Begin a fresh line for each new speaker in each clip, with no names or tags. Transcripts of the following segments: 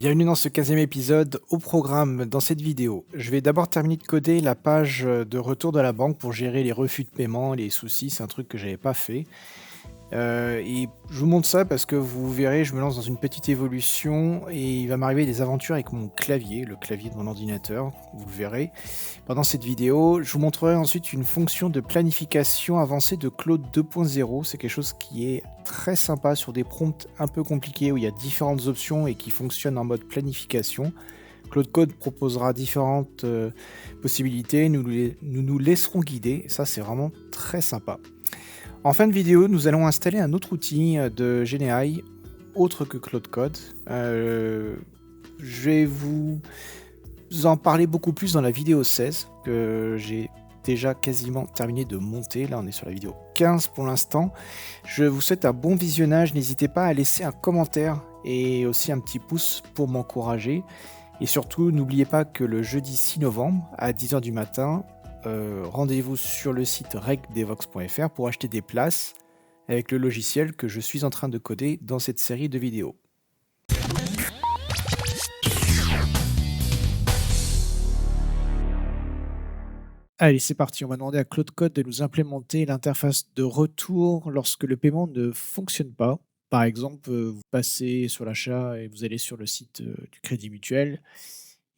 Bienvenue dans ce 15e épisode. Au programme dans cette vidéo, je vais d'abord terminer de coder la page de retour de la banque pour gérer les refus de paiement, les soucis. C'est un truc que j'avais pas fait. Et je vous montre ça parce que vous verrez, je me lance dans une petite évolution et il va m'arriver des aventures avec mon clavier, le clavier de mon ordinateur, vous le verrez. Pendant cette vidéo, je vous montrerai ensuite une fonction de planification avancée de Claude 2.0. C'est quelque chose qui est très sympa sur des prompts un peu compliqués où il y a différentes options et qui fonctionne en mode planification. Claude Code proposera différentes possibilités, nous laisserons guider, ça c'est vraiment très sympa. En fin de vidéo, nous allons installer un autre outil de GNI autre que Claude Code. Je vais vous en parler beaucoup plus dans la vidéo 16 que j'ai déjà quasiment terminé de monter. Là, on est sur la vidéo 15 pour l'instant. Je vous souhaite un bon visionnage. N'hésitez pas à laisser un commentaire et aussi un petit pouce pour m'encourager. Et surtout, n'oubliez pas que le jeudi 6 novembre à 10h du matin, rendez-vous sur le site recdevox.fr pour acheter des places avec le logiciel que je suis en train de coder dans cette série de vidéos. Allez, c'est parti. On va demander à Claude Code de nous implémenter l'interface de retour lorsque le paiement ne fonctionne pas. Par exemple, vous passez sur l'achat et vous allez sur le site du Crédit Mutuel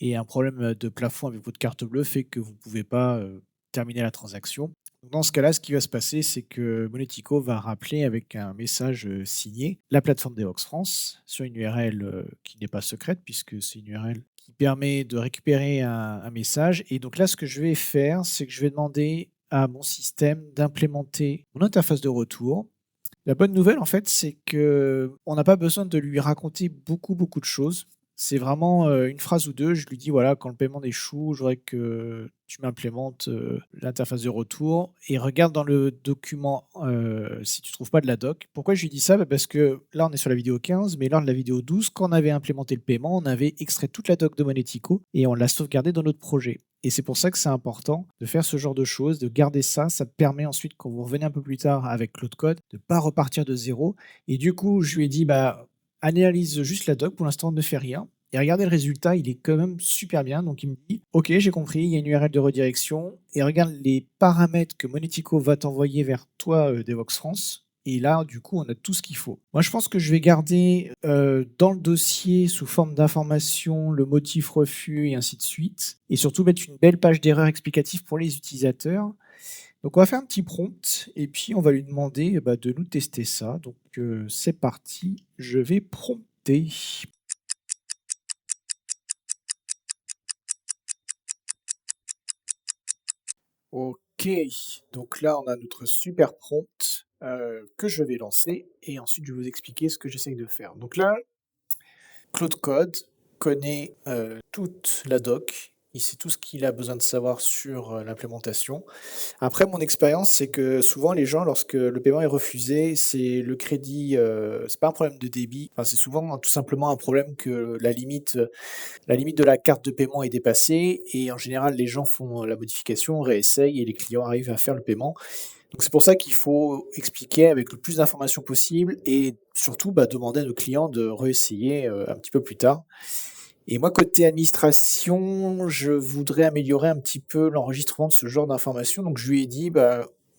et un problème de plafond avec votre carte bleue fait que vous ne pouvez pas terminer la transaction. Donc, dans ce cas-là, ce qui va se passer, c'est que Monetico va rappeler avec un message signé la plateforme Devox France sur une URL qui n'est pas secrète puisque c'est une URL qui permet de récupérer un message. Et donc là, ce que je vais faire, c'est que je vais demander à mon système d'implémenter mon interface de retour. La bonne nouvelle, en fait, c'est que on n'a pas besoin de lui raconter beaucoup de choses. C'est vraiment, une phrase ou 2. Je lui dis: «Voilà, quand le paiement échoue, je voudrais que tu m'implémentes, l'interface de retour et regarde dans le document, si tu trouves pas de la doc». Pourquoi je lui dis ça? Bah, parce que là, on est sur la vidéo 15, mais lors de la vidéo 12, quand on avait implémenté le paiement, on avait extrait toute la doc de Monetico et on l'a sauvegardée dans notre projet. Et c'est pour ça que c'est important de faire ce genre de choses, de garder ça. Ça permet ensuite, quand vous revenez un peu plus tard avec Claude Code, de ne pas repartir de zéro. Et du coup, je lui ai dit, bah, analyse juste la doc, pour l'instant, ne fais rien. Et regardez le résultat, il est quand même super bien. Donc il me dit, ok, j'ai compris, il y a une URL de redirection. Et regarde les paramètres que Monetico va t'envoyer vers toi, Devox France. Et là, du coup, on a tout ce qu'il faut. Moi, je pense que je vais garder dans le dossier sous forme d'information le motif refus et ainsi de suite. Et surtout mettre une belle page d'erreur explicative pour les utilisateurs. Donc, on va faire un petit prompt et puis on va lui demander de nous tester ça. Donc, c'est parti. Je vais prompter. Ok. Donc là, on a notre super prompt que je vais lancer et ensuite je vais vous expliquer ce que j'essaye de faire. Donc là, Claude Code connaît toute la doc, il sait tout ce qu'il a besoin de savoir sur l'implémentation. Après, mon expérience, c'est que souvent les gens, lorsque le paiement est refusé, c'est le crédit, c'est pas un problème de débit, enfin, c'est souvent tout simplement un problème que la limite de la carte de paiement est dépassée et en général les gens font la modification, réessayent et les clients arrivent à faire le paiement. Donc c'est pour ça qu'il faut expliquer avec le plus d'informations possible et surtout demander à nos clients de réessayer un petit peu plus tard. Et moi, côté administration, je voudrais améliorer un petit peu l'enregistrement de ce genre d'informations. Donc je lui ai dit,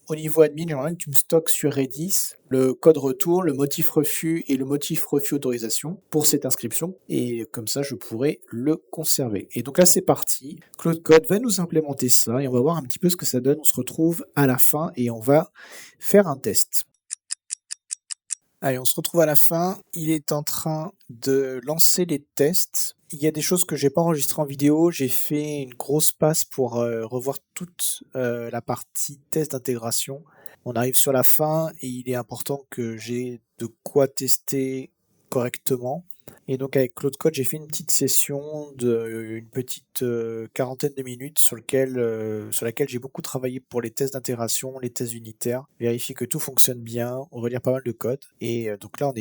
au niveau admin, j'aimerais que tu me stockes sur Redis le code retour, le motif refus et le motif refus autorisation pour cette inscription. Et comme ça, je pourrai le conserver. Et donc là, c'est parti. Claude Code va nous implémenter ça et on va voir un petit peu ce que ça donne. On se retrouve à la fin et on va faire un test. Allez, on se retrouve à la fin. Il est en train de lancer les tests. Il y a des choses que j'ai pas enregistrées en vidéo. J'ai fait une grosse passe pour revoir toute la partie test d'intégration. On arrive sur la fin et il est important que j'ai de quoi tester correctement. Et donc avec Claude Code, j'ai fait une petite session de une petite quarantaine de minutes sur laquelle j'ai beaucoup travaillé pour les tests d'intégration, les tests unitaires, vérifier que tout fonctionne bien, on relire pas mal de code. Et donc là,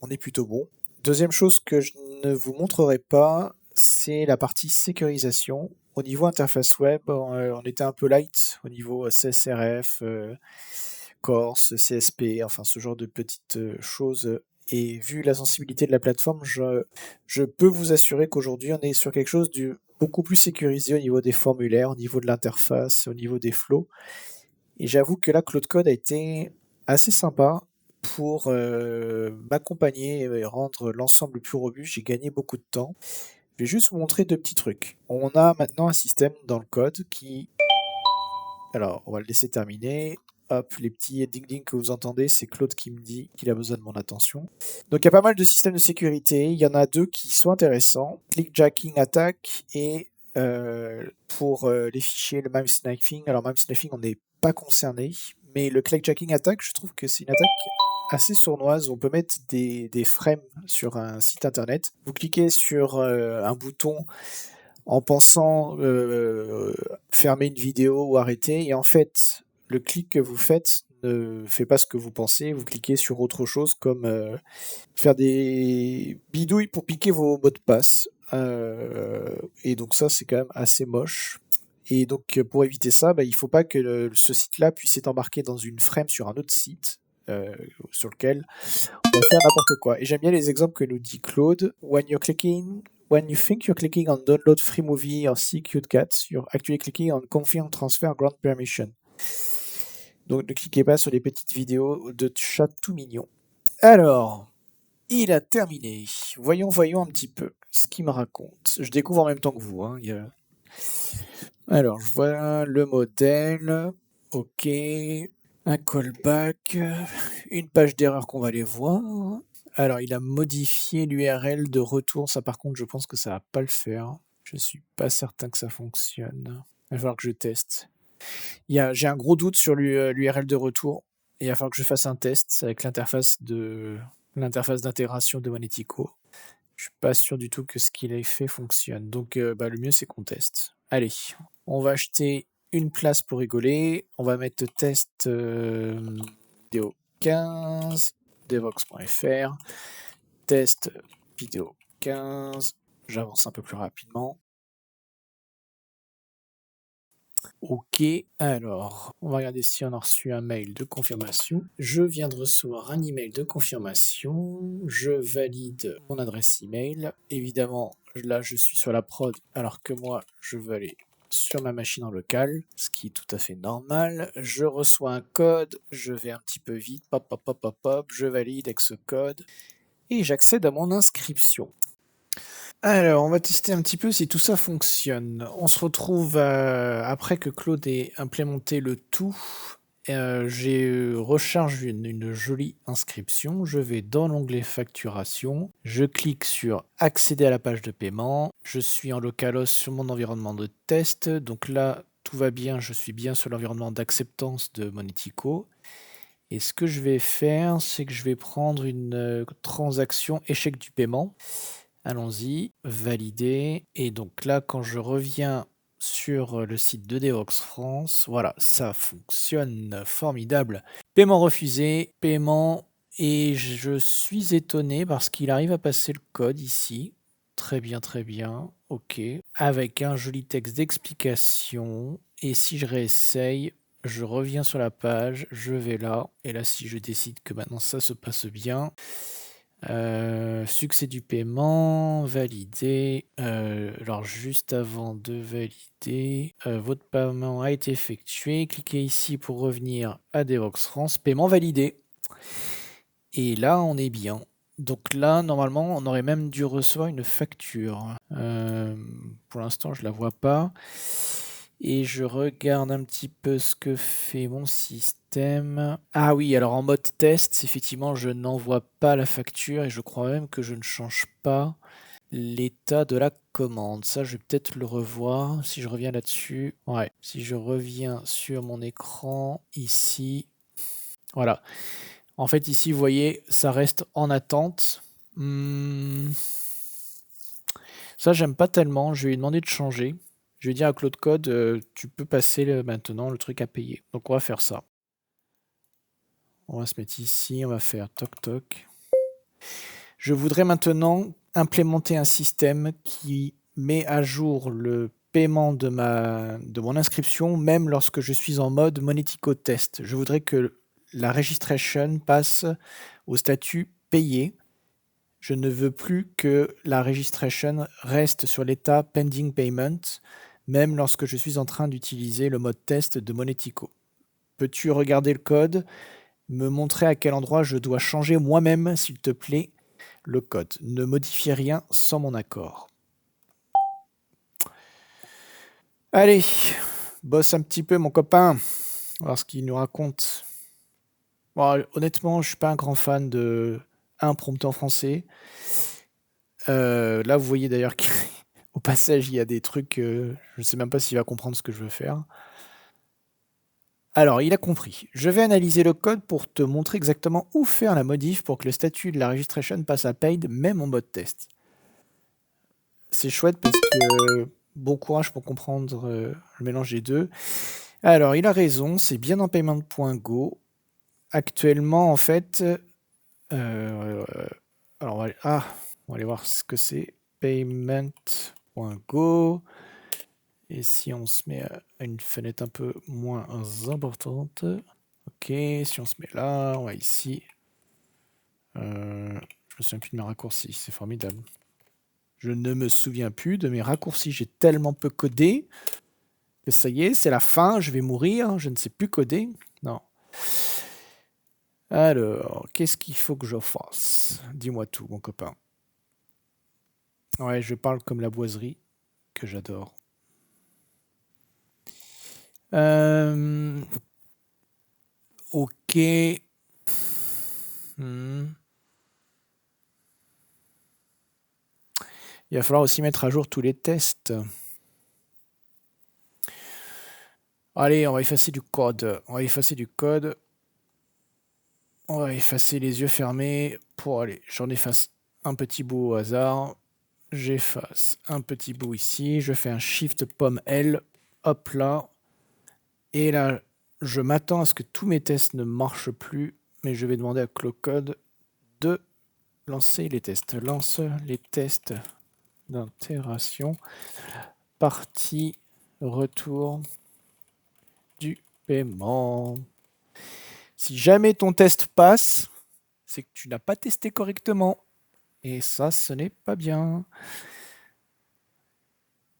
on est plutôt bon. Deuxième chose que je ne vous montrerai pas, c'est la partie sécurisation. Au niveau interface web, on était un peu light au niveau CSRF, Corse, CSP, enfin ce genre de petites choses Et vu la sensibilité de la plateforme, je peux vous assurer qu'aujourd'hui, on est sur quelque chose de beaucoup plus sécurisé au niveau des formulaires, au niveau de l'interface, au niveau des flows. Et j'avoue que là, Claude Code a été assez sympa pour m'accompagner et rendre l'ensemble plus robuste. J'ai gagné beaucoup de temps. Je vais juste vous montrer deux petits trucs. On a maintenant un système dans le code qui... Alors, on va le laisser terminer. Hop, les petits ding-ding que vous entendez, c'est Claude qui me dit qu'il a besoin de mon attention. Donc il y a pas mal de systèmes de sécurité. Il y en a deux qui sont intéressants. Clickjacking Attack et pour les fichiers, le MIME Sniffing. Alors MIME Sniffing, on n'est pas concerné. Mais le Clickjacking Attack, je trouve que c'est une attaque assez sournoise. On peut mettre des frames sur un site internet. Vous cliquez sur un bouton en pensant fermer une vidéo ou arrêter. Et en fait, le clic que vous faites ne fait pas ce que vous pensez. Vous cliquez sur autre chose comme faire des bidouilles pour piquer vos mots de passe. Et donc ça, c'est quand même assez moche. Et donc pour éviter ça, il ne faut pas que ce site-là puisse être embarqué dans une frame sur un autre site sur lequel on va faire n'importe quoi. Et j'aime bien les exemples que nous dit Claude. When you think you're clicking on download free movie or see cute cats, you're actually clicking on confirm transfer grant permission. Donc ne cliquez pas sur les petites vidéos de chats tout mignons. Alors, il a terminé. Voyons un petit peu ce qu'il me raconte. Je découvre en même temps que vous. Alors, je vois le modèle. Ok. Un callback. Une page d'erreur qu'on va aller voir. Alors, il a modifié l'URL de retour. Ça, par contre, je pense que ça va pas le faire. Je suis pas certain que ça fonctionne. Il va falloir que je teste. J'ai un gros doute sur l'URL de retour. Et il va falloir que je fasse un test avec l'interface d'intégration de Monetico. Je suis pas sûr du tout que ce qu'il a fait fonctionne. Donc, le mieux, c'est qu'on teste. Allez, on va acheter une place pour rigoler. On va mettre test vidéo 15. Devox.fr, test vidéo 15, j'avance un peu plus rapidement. Ok, alors, on va regarder si on a reçu un mail de confirmation. Je viens de recevoir un email de confirmation. Je valide mon adresse email. Évidemment, là, je suis sur la prod, alors que moi, je veux aller sur ma machine en local, ce qui est tout à fait normal. Je reçois un code, je vais un petit peu vite, hop, je valide avec ce code et j'accède à mon inscription. Alors, on va tester un petit peu si tout ça fonctionne. On se retrouve après que Claude ait implémenté le tout. J'ai recharge une jolie inscription. Je vais dans l'onglet facturation. Je clique sur accéder à la page de paiement. Je suis en localhost sur mon environnement de test. Donc là, tout va bien. Je suis bien sur l'environnement d'acceptance de Monetico. Et ce que je vais faire, c'est que je vais prendre une transaction échec du paiement. Allons-y, valider. Et donc là, quand je reviens sur le site de Devox France, voilà, ça fonctionne, formidable. Paiement refusé, paiement, et je suis étonné parce qu'il arrive à passer le code ici. Très bien, ok. Avec un joli texte d'explication. Et si je réessaye, je reviens sur la page, je vais là, et là si je décide que maintenant ça se passe bien, succès du paiement, validé. Alors juste avant de valider, votre paiement a été effectué. Cliquez ici pour revenir à Devox France. Paiement validé. Et là, on est bien. Donc là, normalement, on aurait même dû recevoir une facture. Pour l'instant, je la vois pas. Et je regarde un petit peu ce que fait mon système. Ah oui, alors en mode test, effectivement, je n'envoie pas la facture et je crois même que je ne change pas l'état de la commande. Ça, je vais peut-être le revoir si je reviens là-dessus. Ouais, si je reviens sur mon écran ici. Voilà. En fait, ici, vous voyez, ça reste en attente. Ça, j'aime pas tellement. Je vais lui demander de changer. Je vais dire à Claude Code, tu peux passer maintenant le truc à payer. Donc on va faire ça. On va se mettre ici, on va faire toc toc. Je voudrais maintenant implémenter un système qui met à jour le paiement de mon inscription, même lorsque je suis en mode Monetico Test. Je voudrais que la registration passe au statut payer. Je ne veux plus que la registration reste sur l'état pending payment, même lorsque je suis en train d'utiliser le mode test de Monetico. Peux-tu regarder le code, me montrer à quel endroit je dois changer moi-même, s'il te plaît, le code. Ne modifie rien sans mon accord. Allez, bosse un petit peu, mon copain. On va voir ce qu'il nous raconte. Bon, honnêtement, je suis pas un grand fan de un prompt en français. Là, vous voyez d'ailleurs qu'au passage, il y a des trucs, je ne sais même pas s'il va comprendre ce que je veux faire. Alors, il a compris. Je vais analyser le code pour te montrer exactement où faire la modif pour que le statut de la registration passe à paid, même en mode test. C'est chouette parce que bon courage pour comprendre le mélange des deux. Alors, il a raison, c'est bien dans payment.go. Actuellement, en fait, alors on va aller voir ce que c'est. Payment.go. Et si on se met à une fenêtre un peu moins importante. Ok, si on se met là, on va ici. Je me souviens plus de mes raccourcis, c'est formidable. Je ne me souviens plus de mes raccourcis, j'ai tellement peu codé que ça y est, c'est la fin, je vais mourir, je ne sais plus coder. Non. Alors, qu'est-ce qu'il faut que je fasse? Dis-moi tout, mon copain. Ouais, je parle comme la boiserie, que j'adore. Ok. Il va falloir aussi mettre à jour tous les tests. Allez, on va effacer du code. On va effacer du code. On va effacer les yeux fermés. Pour aller, j'en efface un petit bout au hasard. J'efface un petit bout ici. Je fais un Shift pomme L. Hop là. Et là, je m'attends à ce que tous mes tests ne marchent plus. Mais je vais demander à Clocode de lancer les tests. Lance les tests d'intégration. Partie retour du paiement. Si jamais ton test passe, c'est que tu n'as pas testé correctement. Et ça, ce n'est pas bien.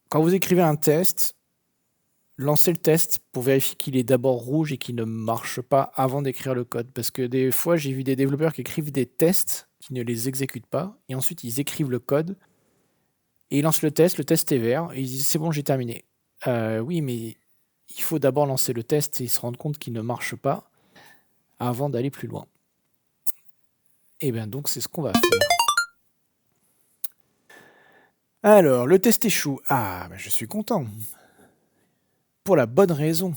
Quand vous écrivez un test, lancez le test pour vérifier qu'il est d'abord rouge et qu'il ne marche pas avant d'écrire le code. Parce que des fois, j'ai vu des développeurs qui écrivent des tests, qui ne les exécutent pas, et ensuite ils écrivent le code, et ils lancent le test est vert, et ils disent c'est bon, j'ai terminé. Oui, mais il faut d'abord lancer le test et se rendre compte qu'il ne marche pas avant d'aller plus loin. Et bien donc c'est ce qu'on va faire. Alors, le test échoue. Ah, ben je suis content. Pour la bonne raison.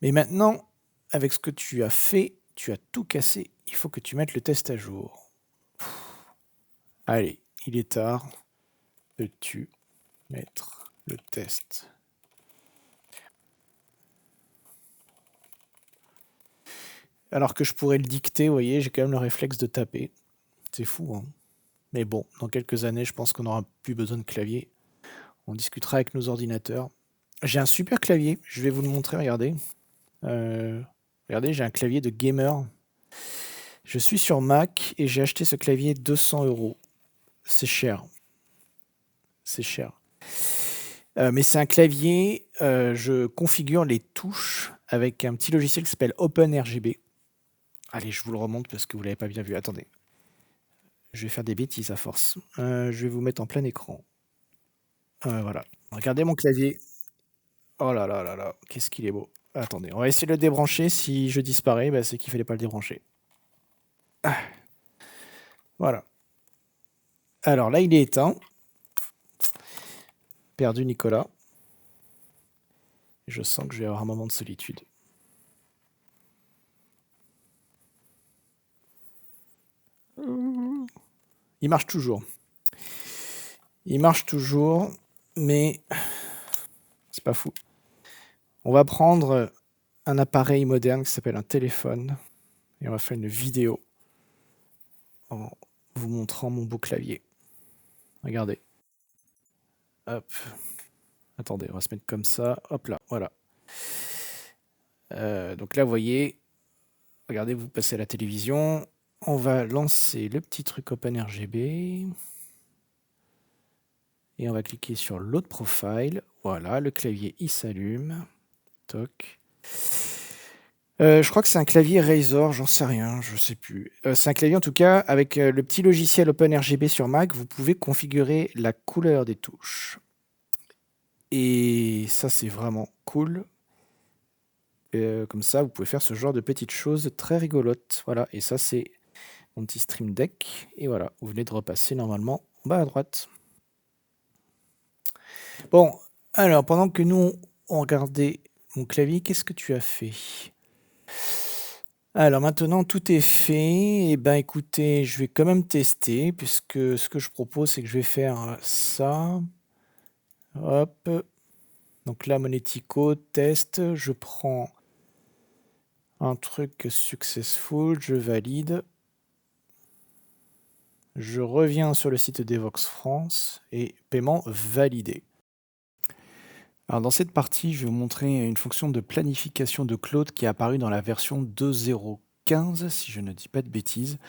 Mais maintenant, avec ce que tu as fait, tu as tout cassé. Il faut que tu mettes le test à jour. Allez, il est tard. Peux-tu mettre le test? Alors que je pourrais le dicter, vous voyez, j'ai quand même le réflexe de taper. C'est fou, hein. Mais bon, dans quelques années, je pense qu'on n'aura plus besoin de clavier. On discutera avec nos ordinateurs. J'ai un super clavier, je vais vous le montrer, regardez. Regardez, j'ai un clavier de gamer. Je suis sur Mac et j'ai acheté ce clavier 200 €. C'est cher. C'est cher. Mais c'est un clavier, je configure les touches avec un petit logiciel qui s'appelle OpenRGB. Allez, je vous le remonte parce que vous ne l'avez pas bien vu. Attendez. Je vais faire des bêtises à force. Je vais vous mettre en plein écran. Voilà. Regardez mon clavier. Oh là là là là, qu'est-ce qu'il est beau. Attendez, on va essayer de le débrancher. Si je disparais, bah, c'est qu'il fallait pas le débrancher. Ah. Voilà. Alors là, il est éteint. Perdu Nicolas. Je sens que je vais avoir un moment de solitude. Il marche toujours. Il marche toujours, mais c'est pas fou. On va prendre un appareil moderne qui s'appelle un téléphone et on va faire une vidéo en vous montrant mon beau clavier. Regardez. Hop. Attendez, on va se mettre comme ça. Hop là, voilà. Donc là, vous voyez, regardez, vous passez à la télévision.
on va lancer le petit truc OpenRGB. Et on va cliquer sur l'autre profile. Voilà, le clavier, il s'allume. Toc. Je crois que c'est un clavier Razor, j'en sais rien, je sais plus. C'est un clavier en tout cas, avec le petit logiciel OpenRGB sur Mac, vous pouvez configurer la couleur des touches. Et ça, c'est vraiment cool. Comme ça, vous pouvez faire ce genre de petites choses très rigolotes. Voilà, et ça, c'est mon petit Stream Deck. Et voilà, vous venez de repasser normalement en bas à droite. Bon, alors, pendant que nous, on regardait mon clavier, qu'est-ce que tu as fait? Alors maintenant, tout est fait. Et ben écoutez, je vais quand même tester, puisque ce que je propose, c'est que je vais faire ça. Hop. Donc là, Monetico, test. Je prends un truc successful, je valide. Je reviens sur le site d'Evox France et paiement validé. Alors dans cette partie, je vais vous montrer une fonction de planification de Claude qui est apparue dans la version 2.0.15, si je ne dis pas de bêtises.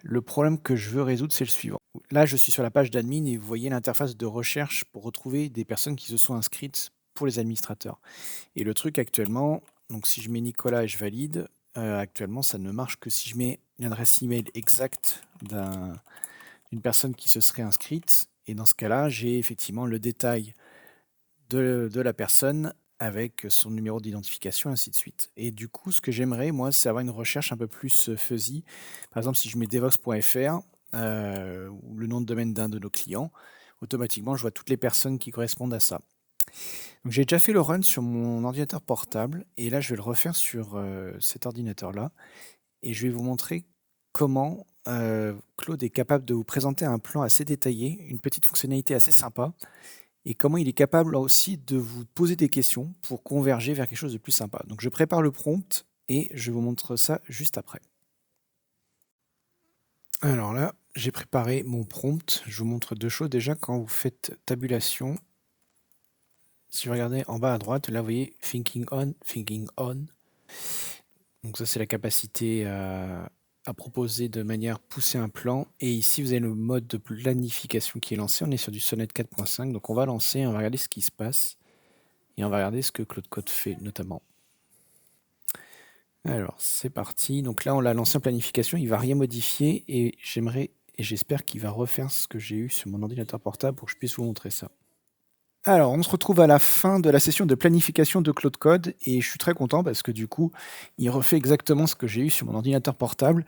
Le problème que je veux résoudre, c'est le suivant. Là, je suis sur la page d'admin et vous voyez l'interface de recherche pour retrouver des personnes qui se sont inscrites pour les administrateurs. Et le truc actuellement, donc si je mets Nicolas et je valide, actuellement, ça ne marche que si je mets une adresse email exacte d'une personne qui se serait inscrite. Et dans ce cas-là, j'ai effectivement le détail de la personne avec son numéro d'identification, ainsi de suite. Et du coup, ce que j'aimerais, moi, c'est avoir une recherche un peu plus fuzzy. Par exemple, si je mets devox.fr, ou le nom de domaine d'un de nos clients, automatiquement, je vois toutes les personnes qui correspondent à ça. Donc, j'ai déjà fait le run sur mon ordinateur portable, et là, je vais le refaire sur cet ordinateur-là, et je vais vous montrer comment Claude est capable de vous présenter un plan assez détaillé, une petite fonctionnalité assez sympa, et comment il est capable aussi de vous poser des questions pour converger vers quelque chose de plus sympa. Donc je prépare le prompt et je vous montre ça juste après. Alors là, j'ai préparé mon prompt. Je vous montre deux choses. Déjà, quand vous faites tabulation, si vous regardez en bas à droite, là vous voyez Thinking On, Thinking On. Donc ça c'est la capacité à proposer de manière poussée un plan. Et ici vous avez le mode de planification qui est lancé. On est sur du Sonnet 4.5. Donc on va lancer, on va regarder ce qui se passe. Et on va regarder ce que Claude Code fait notamment. Alors, c'est parti. Donc là, on l'a lancé en planification. Il va rien modifier et j'aimerais et j'espère qu'il va refaire ce que j'ai eu sur mon ordinateur portable pour que je puisse vous montrer ça. Alors, on se retrouve à la fin de la session de planification de Claude Code et je suis très content parce que du coup, il refait exactement ce que j'ai eu sur mon ordinateur portable.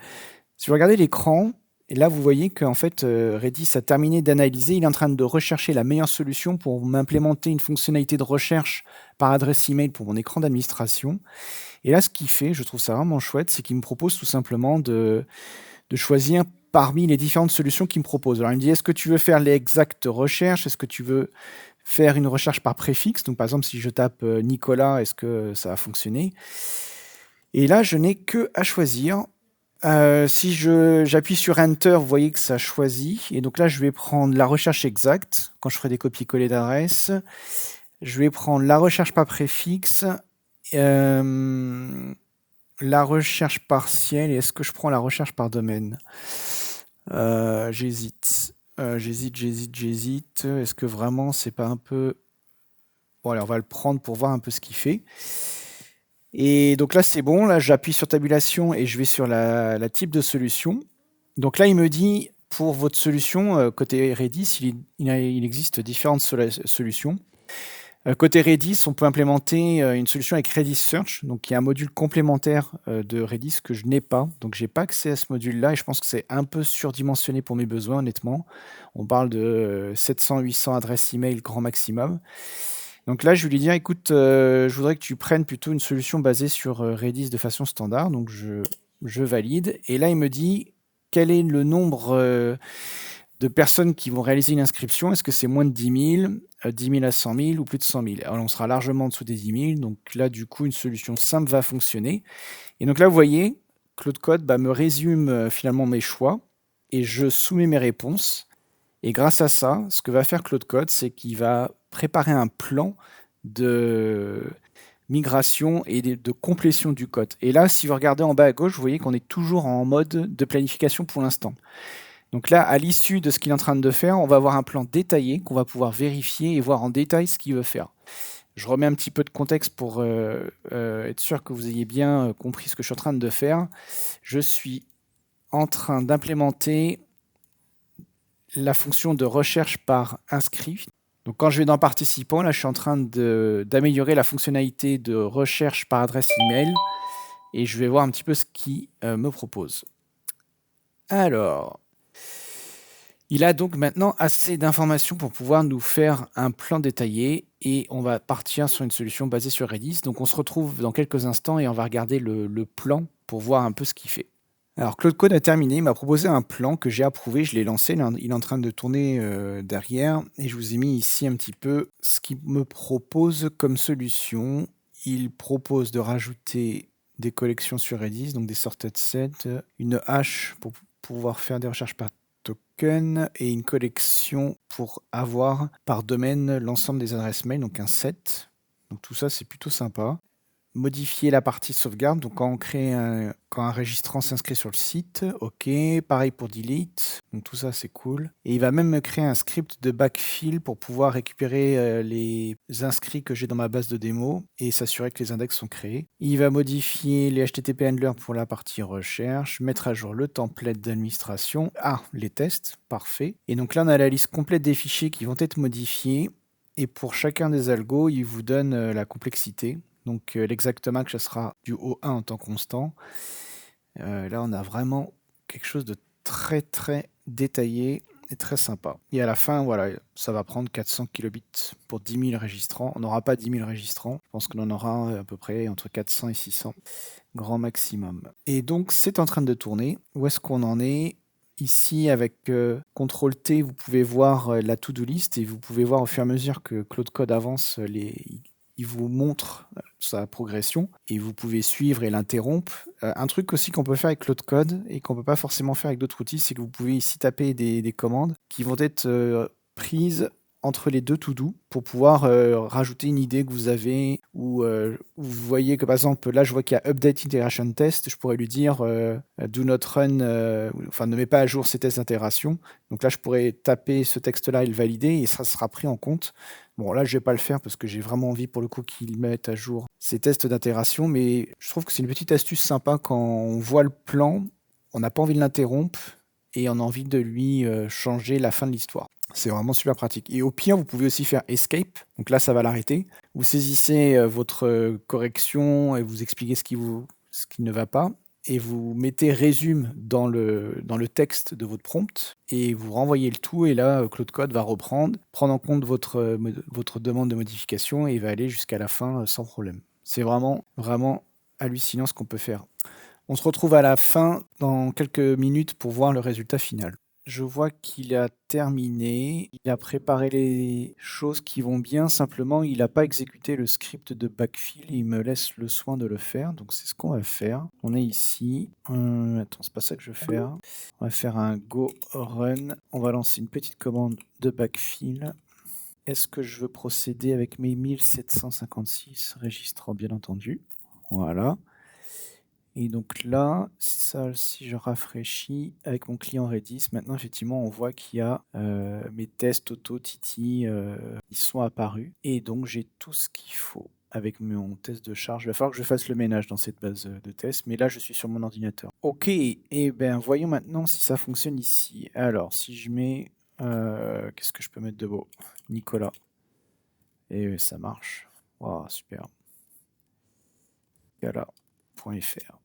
Si vous regardez l'écran, et là, vous voyez qu'en fait, Redis a terminé d'analyser. Il est en train de rechercher la meilleure solution pour m'implémenter une fonctionnalité de recherche par adresse email pour mon écran d'administration. Et là, ce qu'il fait, je trouve ça vraiment chouette, c'est qu'il me propose tout simplement de choisir parmi les différentes solutions qu'il me propose. Alors, il me dit, est-ce que tu veux faire l'exacte recherche? Est-ce que tu veux faire une recherche par préfixe? Donc, par exemple, si je tape Nicolas, est-ce que ça va fonctionner? Et là, je n'ai que à choisir. Si j'appuie sur Enter, vous voyez que ça choisit. Et donc là, je vais prendre la recherche exacte quand je ferai des copier-coller d'adresses. Je vais prendre la recherche par préfixe, la recherche partielle. Et est-ce que je prends la recherche par domaine? J'hésite. J'hésite. Est-ce que vraiment c'est pas un peu... Bon, allez, on va le prendre pour voir un peu ce qu'il fait. Et donc là, c'est bon. Là, j'appuie sur tabulation et je vais sur la type de solution. Donc là, il me dit, pour votre solution, côté Redis, il existe différentes solutions. Côté Redis, on peut implémenter une solution avec Redis Search, donc qui est un module complémentaire de Redis que je n'ai pas. Donc, j'ai pas accès à ce module-là et je pense que c'est un peu surdimensionné pour mes besoins, honnêtement. On parle de 700-800 adresses email grand maximum. Donc là, je vais lui dire, écoute, je voudrais que tu prennes plutôt une solution basée sur Redis de façon standard. Donc, je valide. Et là, il me dit, quel est le nombre de personnes qui vont réaliser une inscription? Est-ce que c'est moins de 10 000, 10 000 à 100 000 ou plus de 100 000? Alors, on sera largement en dessous des 10 000. Donc là, du coup, une solution simple va fonctionner. Et donc là, vous voyez, Claude Code me résume finalement mes choix et je soumets mes réponses. Et grâce à ça, ce que va faire Claude Code, c'est qu'il va préparer un plan migration et de complétion du code. Et là, si vous regardez en bas à gauche, vous voyez qu'on est toujours en mode de planification pour l'instant. Donc là, à l'issue de ce qu'il est en train de faire, on va avoir un plan détaillé qu'on va pouvoir vérifier et voir en détail ce qu'il veut faire. Je remets un petit peu de contexte pour être sûr que vous ayez bien compris ce que je suis en train de faire. Je suis en train d'implémenter la fonction de recherche par inscrit. Donc quand je vais dans participants, là je suis en train d'améliorer la fonctionnalité de recherche par adresse email et je vais voir un petit peu ce qu'il me propose. Alors, il a donc maintenant assez d'informations pour pouvoir nous faire un plan détaillé et on va partir sur une solution basée sur Redis. Donc on se retrouve dans quelques instants et on va regarder le plan pour voir un peu ce qu'il fait. Alors Claude Code a terminé, il m'a proposé un plan que j'ai approuvé, je l'ai lancé, il est en train de tourner derrière et je vous ai mis ici un petit peu ce qu'il me propose comme solution. Il propose de rajouter des collections sur Redis, donc des sorted sets, une hache pour pouvoir faire des recherches par token et une collection pour avoir par domaine l'ensemble des adresses mail, donc un set. Donc tout ça c'est plutôt sympa. Modifier la partie sauvegarde, donc quand un registrant s'inscrit sur le site, ok, pareil pour delete, donc tout ça c'est cool. Et il va même me créer un script de backfill pour pouvoir récupérer les inscrits que j'ai dans ma base de démo et s'assurer que les index sont créés. Il va modifier les HTTP handlers pour la partie recherche, mettre à jour le template d'administration, les tests, parfait. Et donc là on a la liste complète des fichiers qui vont être modifiés et pour chacun des algos, il vous donne la complexité. Donc l'exact max, ça sera du O1 en temps constant. Là, on a vraiment quelque chose de très très détaillé et très sympa. Et à la fin, voilà, ça va prendre 400 kilobits pour 10 000 registrants. On n'aura pas 10 000 registrants. Je pense qu'on en aura à peu près entre 400 et 600, grand maximum. Et donc, c'est en train de tourner. Où est-ce qu'on en est ? Ici, avec CTRL-T, vous pouvez voir la to-do list et vous pouvez voir au fur et à mesure que Claude Code avance, il vous montre sa progression et vous pouvez suivre et l'interrompre. Un truc aussi qu'on peut faire avec Claude Code et qu'on ne peut pas forcément faire avec d'autres outils, c'est que vous pouvez ici taper des commandes qui vont être prises entre les deux to-do pour pouvoir rajouter une idée que vous avez ou vous voyez que par exemple là je vois qu'il y a Update Integration Test, je pourrais lui dire Do not run, enfin ne mets pas à jour ces tests d'intégration. Donc là je pourrais taper ce texte-là et le valider et ça sera pris en compte. Bon là je vais pas le faire parce que j'ai vraiment envie pour le coup qu'il mette à jour ces tests d'intégration, mais je trouve que c'est une petite astuce sympa quand on voit le plan, on n'a pas envie de l'interrompre et on a envie de lui changer la fin de l'histoire. C'est vraiment super pratique. Et au pire, vous pouvez aussi faire Escape. Donc là, ça va l'arrêter. Vous saisissez votre correction et vous expliquez ce qui ne va pas. Et vous mettez Résume dans le texte de votre prompt. Et vous renvoyez le tout. Et là, Claude Code va reprendre, prendre en compte votre demande de modification et il va aller jusqu'à la fin sans problème. C'est vraiment, vraiment hallucinant ce qu'on peut faire. On se retrouve à la fin dans quelques minutes pour voir le résultat final. Je vois qu'il a terminé, il a préparé les choses qui vont bien, simplement il n'a pas exécuté le script de backfill, il me laisse le soin de le faire, donc c'est ce qu'on va faire. On est ici, attends c'est pas ça que je veux faire, on va faire un go run, on va lancer une petite commande de backfill. Est-ce que je veux procéder avec mes 1756 registrants bien entendu, voilà. Et donc là, ça, si je rafraîchis avec mon client Redis, maintenant effectivement on voit qu'il y a mes tests auto Titi, ils sont apparus. Et donc j'ai tout ce qu'il faut avec mon test de charge. Il va falloir que je fasse le ménage dans cette base de tests, mais là je suis sur mon ordinateur. Ok, et bien voyons maintenant si ça fonctionne ici. Alors si je mets, qu'est-ce que je peux mettre de beau ? Nicolas. Et ça marche. Waouh, super. Nicolas.fr.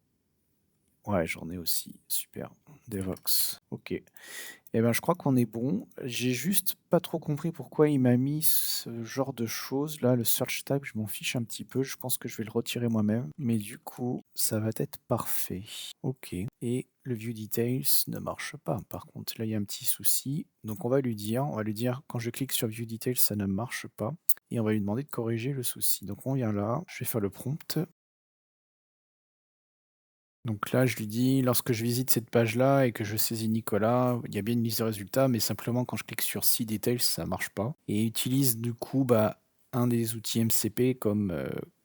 Ouais, j'en ai aussi. Super. Devox. Ok. Eh ben, je crois qu'on est bon. J'ai juste pas trop compris pourquoi il m'a mis ce genre de choses. Là, le search tag, je m'en fiche un petit peu. Je pense que je vais le retirer moi-même. Mais du coup, ça va être parfait. Ok. Et le view details ne marche pas. Par contre, là, il y a un petit souci. Donc, on va lui dire, quand je clique sur view details, ça ne marche pas. Et on va lui demander de corriger le souci. Donc, on vient là. Je vais faire le prompt. Donc là, je lui dis, lorsque je visite cette page-là et que je saisis Nicolas, il y a bien une liste de résultats, mais simplement quand je clique sur See Details, ça ne marche pas. Et utilise du coup un des outils MCP comme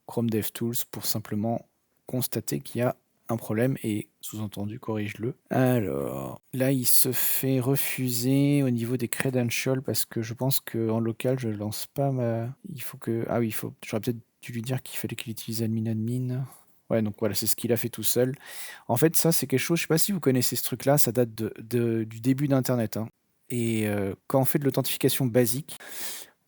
Chrome DevTools pour simplement constater qu'il y a un problème et sous-entendu corrige-le. Alors là il se fait refuser au niveau des credentials parce que je pense qu'en local je lance pas il faut que... Ah oui, j'aurais peut-être dû lui dire qu'il fallait qu'il utilise admin. Ouais, donc voilà, c'est ce qu'il a fait tout seul. En fait, ça, c'est quelque chose, je sais pas si vous connaissez ce truc-là, ça date du début d'Internet, hein. Et quand on fait de l'authentification basique,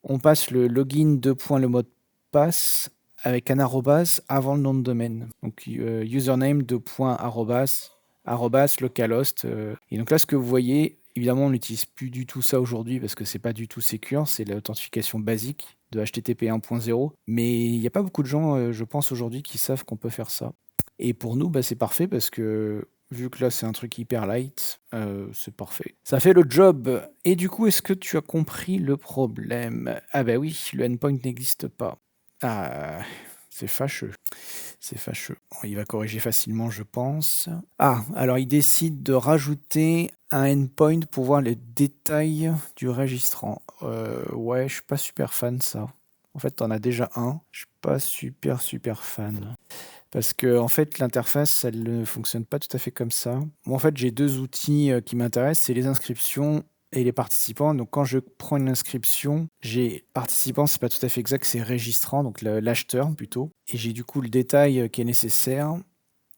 on passe le login le mot de passe avec un arrobase avant le nom de domaine. Donc username arrobase localhost. Et donc là, ce que vous voyez, évidemment, on n'utilise plus du tout ça aujourd'hui parce que c'est pas du tout secure, c'est l'authentification basique de HTTP 1.0. Mais il n'y a pas beaucoup de gens, je pense, aujourd'hui qui savent qu'on peut faire ça. Et pour nous, c'est parfait parce que vu que là c'est un truc hyper light, c'est parfait. Ça fait le job. Et du coup, est-ce que tu as compris le problème? Ah bah oui, le endpoint n'existe pas. Ah, c'est fâcheux. C'est fâcheux. Bon, il va corriger facilement, je pense. Ah, alors il décide de rajouter un endpoint pour voir les détails du registrant. Ouais, je suis pas super fan ça. En fait, t'en as déjà un. Je suis pas super fan. Parce que en fait, l'interface, elle ne fonctionne pas tout à fait comme ça. Moi, en fait, j'ai deux outils qui m'intéressent, c'est les inscriptions et les participants. Donc, quand je prends une inscription, j'ai participant, c'est pas tout à fait exact, c'est registrant, donc l'acheteur plutôt. Et j'ai du coup le détail qui est nécessaire.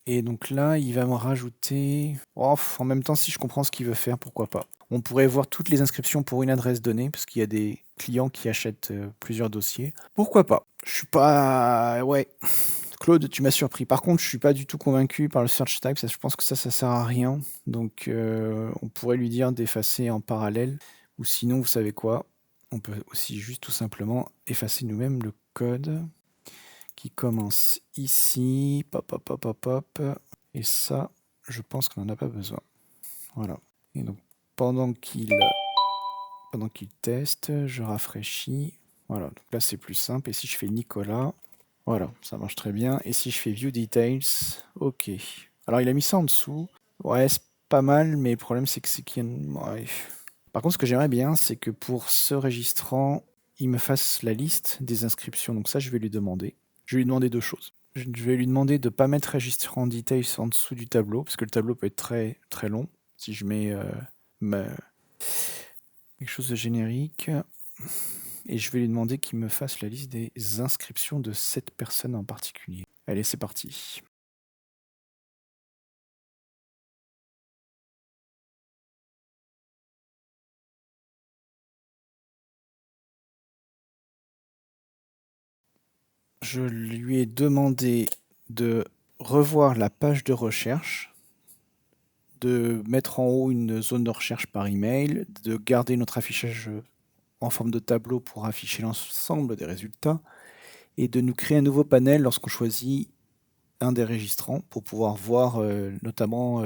Et donc là, il va me rajouter... Oh, en même temps, si je comprends ce qu'il veut faire, pourquoi pas. On pourrait voir toutes les inscriptions pour une adresse donnée, parce qu'il y a des clients qui achètent plusieurs dossiers. Pourquoi pas? Je suis pas... Ouais. Claude, tu m'as surpris. Par contre, je suis pas du tout convaincu par le search type. Ça, je pense que ça sert à rien. Donc, on pourrait lui dire d'effacer en parallèle. Ou sinon, vous savez quoi? On peut aussi juste tout simplement effacer nous-mêmes le code qui commence ici. Pop, pop, pop, pop, pop. Et ça, je pense qu'on n'en a pas besoin. Voilà. Et donc, pendant qu'il teste, je rafraîchis. Voilà. Donc là, c'est plus simple. Et si je fais Nicolas... Voilà, ça marche très bien. Et si je fais View Details, ok. Alors il a mis ça en dessous. Ouais, c'est pas mal, mais le problème c'est qu'il y a ouais. Par contre, ce que j'aimerais bien, c'est que pour ce registrant, il me fasse la liste des inscriptions. Donc ça, je vais lui demander. Je vais lui demander deux choses. Je vais lui demander de ne pas mettre registrant details en dessous du tableau, parce que le tableau peut être très, très long. Si je mets quelque chose de générique. Et je vais lui demander qu'il me fasse la liste des inscriptions de cette personne en particulier. Allez, c'est parti. Je lui ai demandé de revoir la page de recherche, de mettre en haut une zone de recherche par email, de garder notre affichage en forme de tableau pour afficher l'ensemble des résultats, et de nous créer un nouveau panel lorsqu'on choisit un des registrants pour pouvoir voir notamment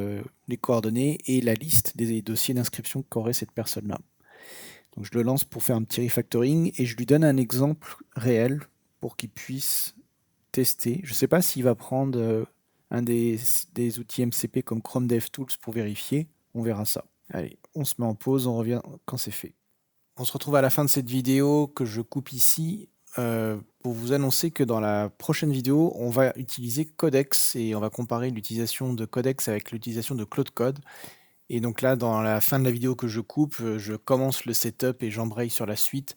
les coordonnées et la liste des dossiers d'inscription qu'aurait cette personne-là. Donc je le lance pour faire un petit refactoring et je lui donne un exemple réel pour qu'il puisse tester. Je ne sais pas s'il va prendre un des outils MCP comme Chrome DevTools pour vérifier. On verra ça. Allez, on se met en pause, on revient quand c'est fait. On se retrouve à la fin de cette vidéo que je coupe ici pour vous annoncer que dans la prochaine vidéo, on va utiliser Codex et on va comparer l'utilisation de Codex avec l'utilisation de Claude Code. Et donc là, dans la fin de la vidéo que je coupe, je commence le setup et j'embraye sur la suite.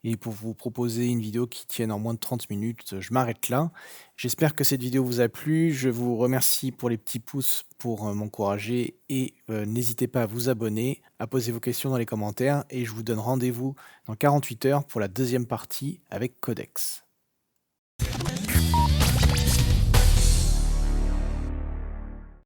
Et pour vous proposer une vidéo qui tienne en moins de 30 minutes, je m'arrête là. J'espère que cette vidéo vous a plu. Je vous remercie pour les petits pouces pour m'encourager. Et n'hésitez pas à vous abonner, à poser vos questions dans les commentaires. Et je vous donne rendez-vous dans 48 heures pour la deuxième partie avec Codex.